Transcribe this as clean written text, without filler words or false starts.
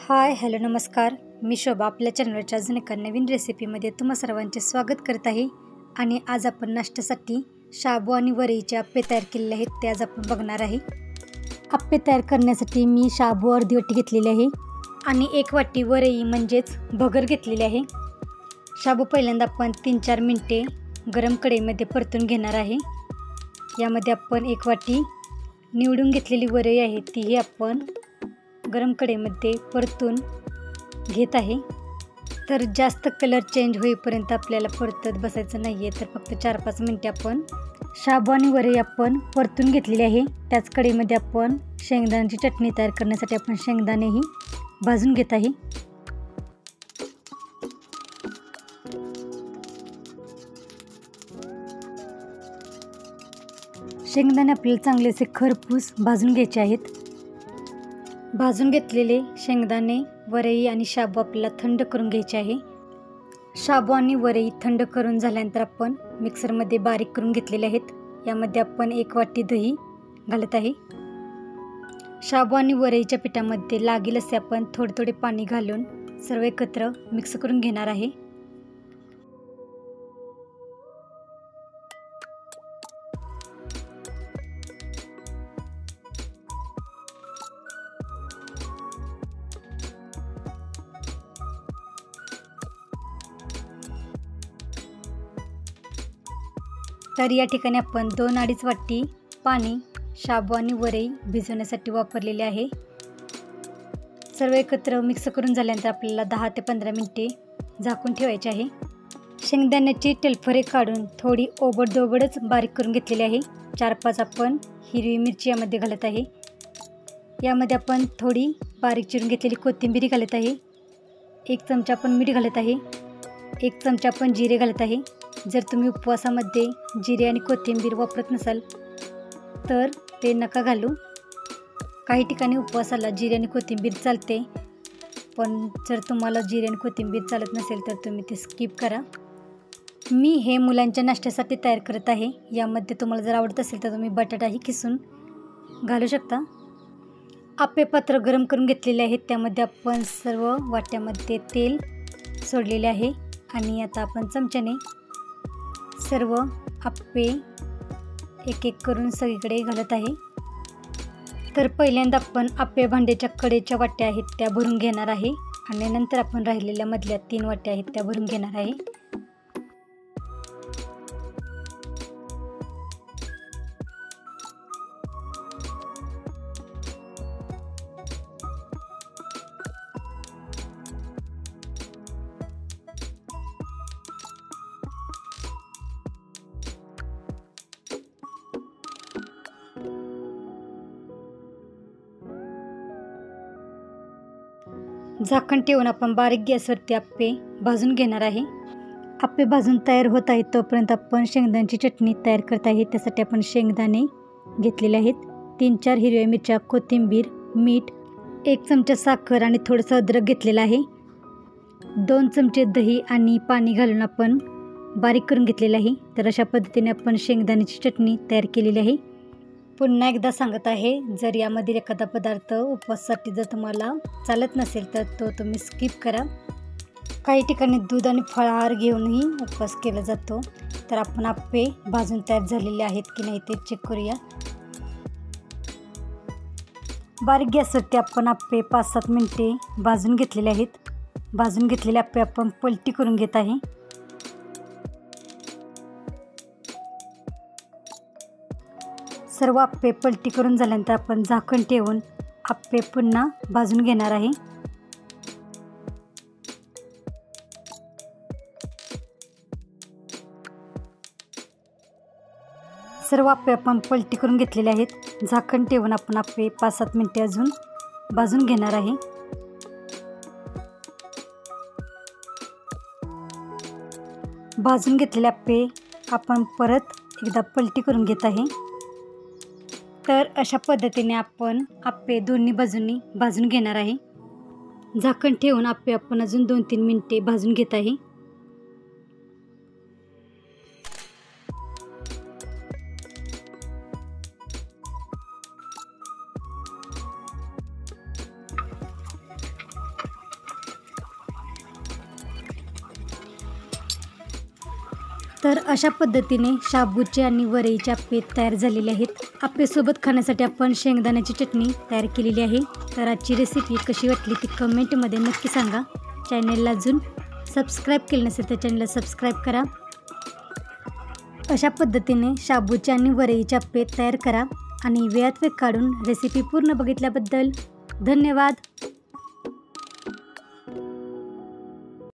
Hi hello नमस्कार. मी शोभा आपल्या चॅनलवरच्या अजून एका नवीन रेसिपीमध्ये तुम्हा सर्वांचे स्वागत करत आहे. आणि आज आपण नाश्त्यासाठी शाबू आणि वरईचे आप्पे तयार केलेले आहेत, ते आज आपण बघणार आहे. आप्पे तयार करण्यासाठी मी शाबू अर्धी वाटी घेतलेली आहे आणि 1 वाटी वरई म्हणजेच भगर घेतलेली आहे. शाबू पहिल्यांदा आपण 3-4 मिनिटे गरम कढईमध्ये परतून घेणार आहे. यामध्ये आपण 1 वाटी निवडून घेतलेली वरई आहे तीही आपण गरम कढईमध्ये परतून घेत आहे. तर जास्त कलर चेंज होईपर्यंत आपल्याला परतत बसायचं नाही आहे, तर फक्त 4-5 मिनिटे आपण शाबू आणि वरई आपण परतून घेतलेली आहे. त्याच कढईमध्ये आपण शेंगदाण्याची चटणी तयार करण्यासाठी आपण शेंगदाणेही भाजून घेत आहे. शेंगदाणे आपल्याला चांगले असे खरपूस भाजून घ्यायचे आहेत. भाजून घेतलेले शेंगदाणे, वरई आणि शाबू आपल्याला थंड करून घ्यायचे आहे. शाबू आणि वरई थंड करून झाल्यानंतर आपण मिक्सरमध्ये बारीक करून घेतलेले आहेत. यामध्ये आपण 1 वाटी दही घालत आहे. शाबू आणि वरईच्या पिठामध्ये लागेल असे आपण थोडे थोडे पाणी घालून सर्व एकत्र मिक्स करून घेणार आहे. तर या ठिकाणी आपण 2-2.5 वाटी पाणी शाबू आणि वरई भिजवण्यासाठी वापरलेले आहे. सर्व एकत्र मिक्स करून झाल्यानंतर आपल्याला 10 ते 15 मिनिटे झाकून ठेवायचे आहे. शेंगदाण्याची तेलफरे काढून थोडी ओबडधोबडच बारीक करून घेतलेली आहे. 4-5 आपण हिरवी मिरची यामध्ये घालत आहे. यामध्ये आपण थोडी बारीक चिरून घेतलेली कोथिंबीर घालत आहे. 1 चमचा आपण मीठ घालत आहे. 1 चमचा आपण जिरे घालत आहे. जर तुम्ही उपवासामध्ये जिरे आणि कोथिंबीर वापरत नसाल तर ते नका घालू. काही ठिकाणी उपवासाला जिरे आणि कोथिंबीर चालते, पण जर तुम्हाला जिरे आणि कोथिंबीर चालत नसेल तर तुम्ही ते स्किप करा. मी हे मुलांच्या नाश्त्यासाठी तयार करत आहे. यामध्ये तुम्हाला जर आवडत असेल तर तुम्ही बटाटाही किसून घालू शकता. आप्पे पात्र गरम करून घेतलेले आहेत. त्यामध्ये आपण सर्व वाट्यामध्ये तेल सोडलेले आहे आणि आता आपण चमच्याने सर्व आप्पे एक एक करून सगळीकडे घालत आहे. तर पहिल्यांदा आपण आप्पे भांड्याच्या कडेच्या वाट्या आहेत त्या भरून घेणार आहे आणि नंतर आपण राहिलेल्या मधल्या 3 वाट्या आहेत त्या भरून घेणार आहे. झाकण ठेवून आपण बारीक गॅसवरती आप्पे भाजून घेणार आहे. आप्पे भाजून तयार होत आहेत तोपर्यंत आपण शेंगदाण्याची चटणी तयार करत आहे. त्यासाठी आपण शेंगदाणे घेतलेले आहेत, 3-4 हिरव्या मिरच्या, कोथिंबीर, मीठ, 1 चमचा साखर आणि थोडंसं अद्रक घेतलेलं आहे. 2 चमचे दही आणि पाणी घालून आपण बारीक करून घेतलेलं आहे. तर अशा पद्धतीने आपण शेंगदाण्याची चटणी तयार केलेली आहे. पुन्हा एकदा सांगत आहे, जर यामधील एखादा पदार्थ उपवासासाठी जर तुम्हाला चालत नसेल तर तो तुम्ही स्किप करा. काही ठिकाणी दूध आणि फळाहार घेऊनही उपवास केला जातो. तर आपण आप्पे भाजून तयार झालेले आहेत की नाही ते चेक करूया. बारीक गॅसवरती आपण आप्पे 5-7 मिनिटे भाजून घेतलेले आहेत. भाजून घेतलेले आप्पे आपण पलटी करून घेत आहे. सर्व आप्पे पलटी करून झाल्यानंतर आपण झाकण ठेवून आप्पे पुन्हा भाजून घेणार आहे. सर्व आप्पे आपण पलटी करून घेतलेले आहेत. झाकण ठेवून आपण आप्पे 5-7 मिनिटे अजून भाजून घेणार आहे. भाजून घेतलेले आप्पे आपण परत एकदा पलटी करून घेत आहे. तर अशा पद्धतीने आपण आप्पे दोन्ही बाजूंनी भाजून घेणार आहे. झाकण ठेवून आप्पे आपण अजून 2-3 मिनिटे भाजून घेत आहे. तर अशा पद्धतीने शाबूचे आणि वरईचे आप्पे तयार झालेले आहेत। आप्पेसोबत खाण्यासाठी आपण शेंगदाण्याची चटणी तयार केलेली आहे। तर आजची रेसिपी कशी वाटली ती कमेंटमध्ये नक्की सांगा। चॅनलला अजून सबस्क्राईब केलं नसेल तर चॅनलला सबस्क्राईब करा। अशा पद्धतीने शाबूचे आणि वरईचे आप्पे तयार करा आणि वेळात वेळ काढून रेसिपी पूर्ण बघितल्याबद्दल धन्यवाद।